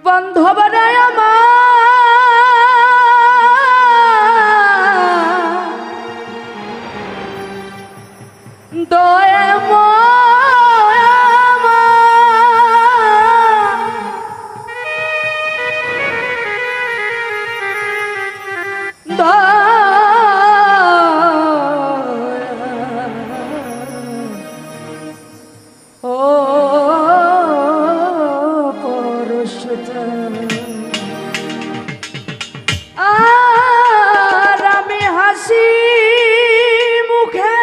বন্ধবরে আমার দয়ে আর আমি হাসি মুখে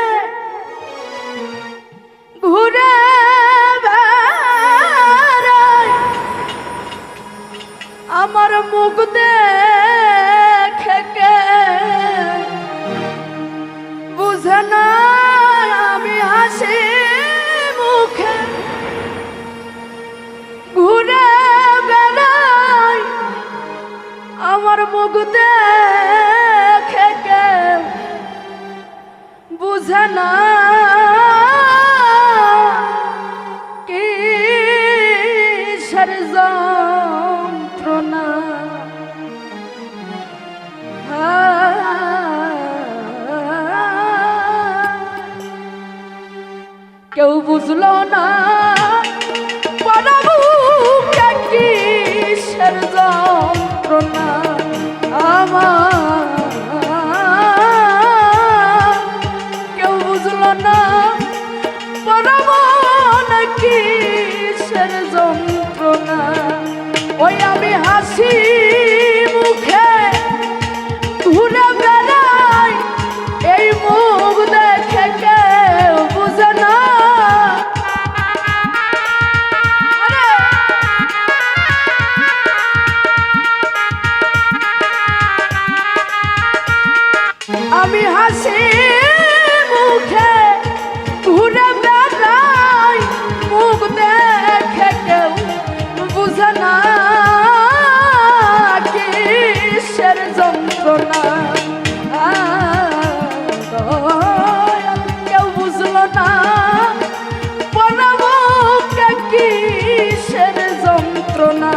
ঘুরে বেড়াই আমার মুখ দেখে কে বুঝে না আমি হাসি মুখে ঘুরে বেড়াই আমার মুখ দেখে কে বুঝে না কিসের যন্ত্রণা কেউ বুঝলো না কিসের যন্ত্রণা আমার কেউ বুঝলো না পরমন কিসের যন্ত্রণা ওই আমি হাসি মুখে ঘুরে বেড়াই এই মুখ দেখে কেউ বুঝে না আমি হাসি মুখে ঘুরে বেড়াই মুখ দেখে কেউ বুঝে না কিসের যন্ত্রণা কেউ বুঝলো না পরমুখে কিসের যন্ত্রণা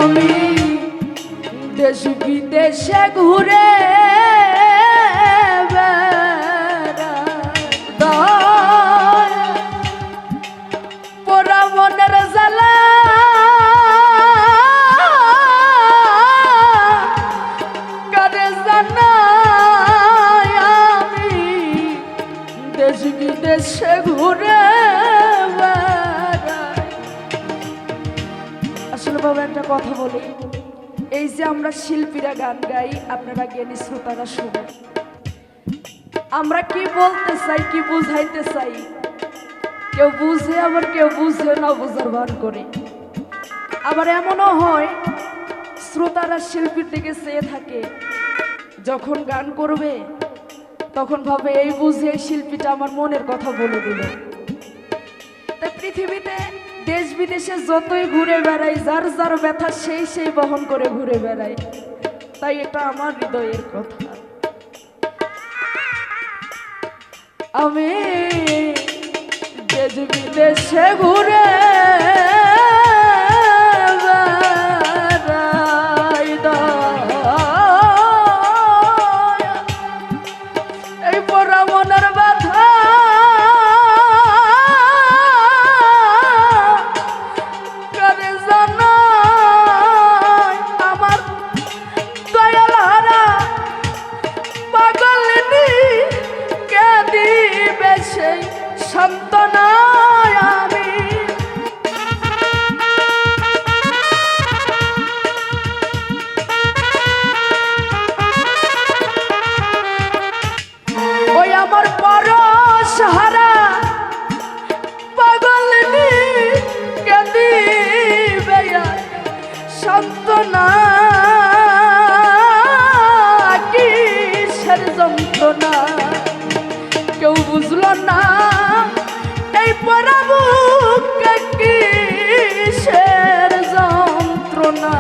আমি দেশ বিদেশে ঘুরে পোড়া মনের জ্বালা কারে জানাই আমি দেশ বিদেশে ঘুরে আসলে বাবা একটা কথা বলি এই যে আমরা শিল্পীরা গান গাই আপনারা জ্ঞানী শ্রোতারা শুনুন আমরা কি বলতে চাই কি বুঝাইতে চাই কেউ বুঝে আবার কেউ বুঝে না বুঝার ভান করে আবার এমনও হয় শ্রোতারা শিল্পীর দিকে চেয়ে থাকে যখন গান করবে তখন ভাবে এই বুঝে শিল্পীটা আমার মনের কথা বলে দিল তাই পৃথিবীতে দেশ বিদেশে যতই ঘুরে বেড়াই যার যার ব্যথা সেই সেই বহন করে ঘুরে বেড়াই তাই এটা আমার হৃদয়ের কথা আমি দেশ বিদেশে ঘুরে এই পোড়া মনের ব্যথা সান্তনায় আমি সান্ত্বনা কিসের যন্ত্রণা কেউ বুঝলো না এই পরাবুকে কিসের যন্ত্রণা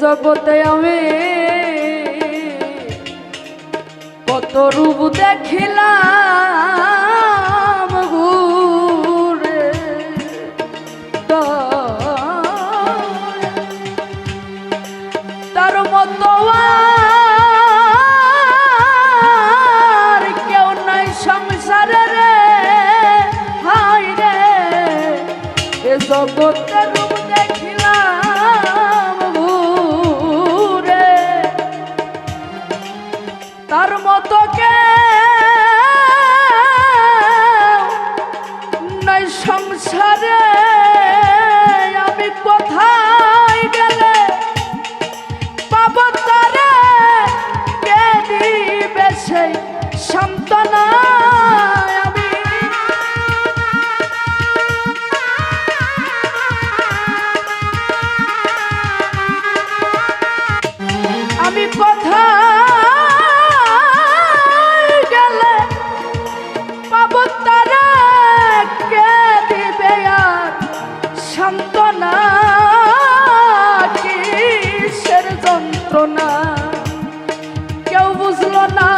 জগতে আমি কত রূপ দেখিলাম ঘুরে তার মতো আর কেউ নাই সংসারে রে হাই রে এ জগতে রূপ দেখিলাম তার মতো কে নাই সংসারে আমি কোথায় গেলে পাব তারে কে দিবে সেই সান্ত্বনা আমি কোথায় গেলে পাব তারে কে দিবে আর সান্ত্বনা কিসের যন্ত্রণা কেউ বুঝলো না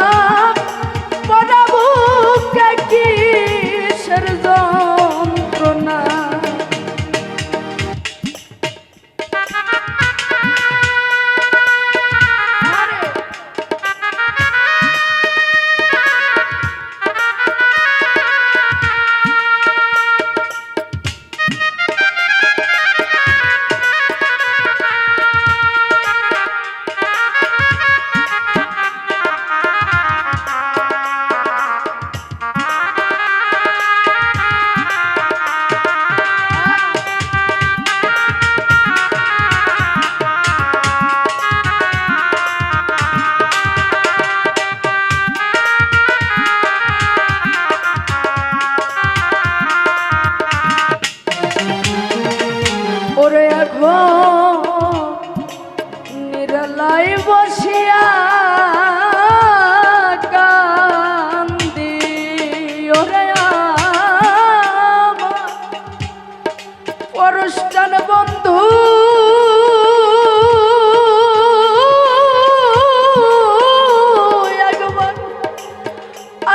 পরাবুকে কিসের যন্ত্রণা ওরে এখন নিরালাই বসিয়া কান্দি ওরে পরষ্ঠান বন্ধু একবার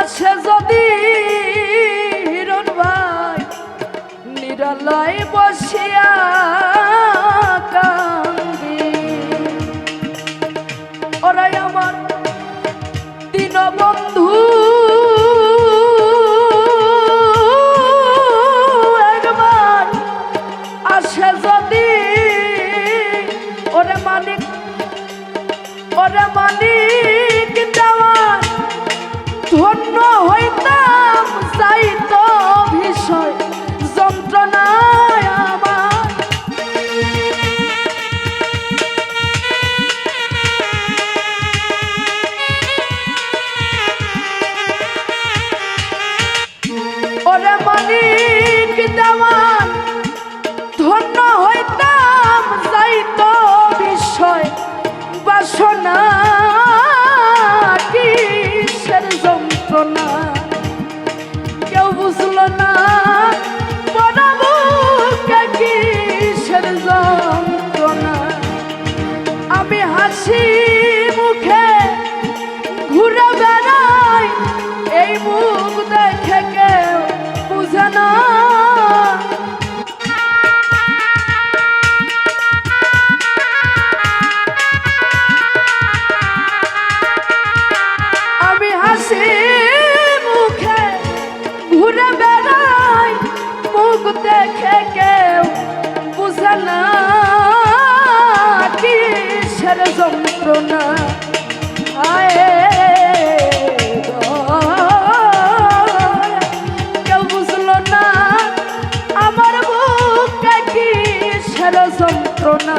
আসে যদি হিরণ ভাই নিরালাই বসিয়া কান্দি ওরাই আমার দিন বন্ধু একবার আসে যদি ওরে মানিক দেওয়ার ধন্য হইতাম যাইতো বিষয় যন্ত্রণায় আমার ওরে মানিক দেওয়ান ধন্য হইতাম যাইতো বিষয় বাসনা কিসের যন্ত্রণা কেউ বুঝলো না পরাবুকে কিসের যন্ত্রণা আমি হাসি মুখে ঘুরে বেড়াই এই মুখ দেখে কেউ বুঝে না আমি হাসি মুখে ঘুরে বেড়াই মুখ দেখে কেউ বুঝে না কিসের যন্ত্রণা আয় কেউ বুঝলো না আমার বুকে কিসের যন্ত্রণা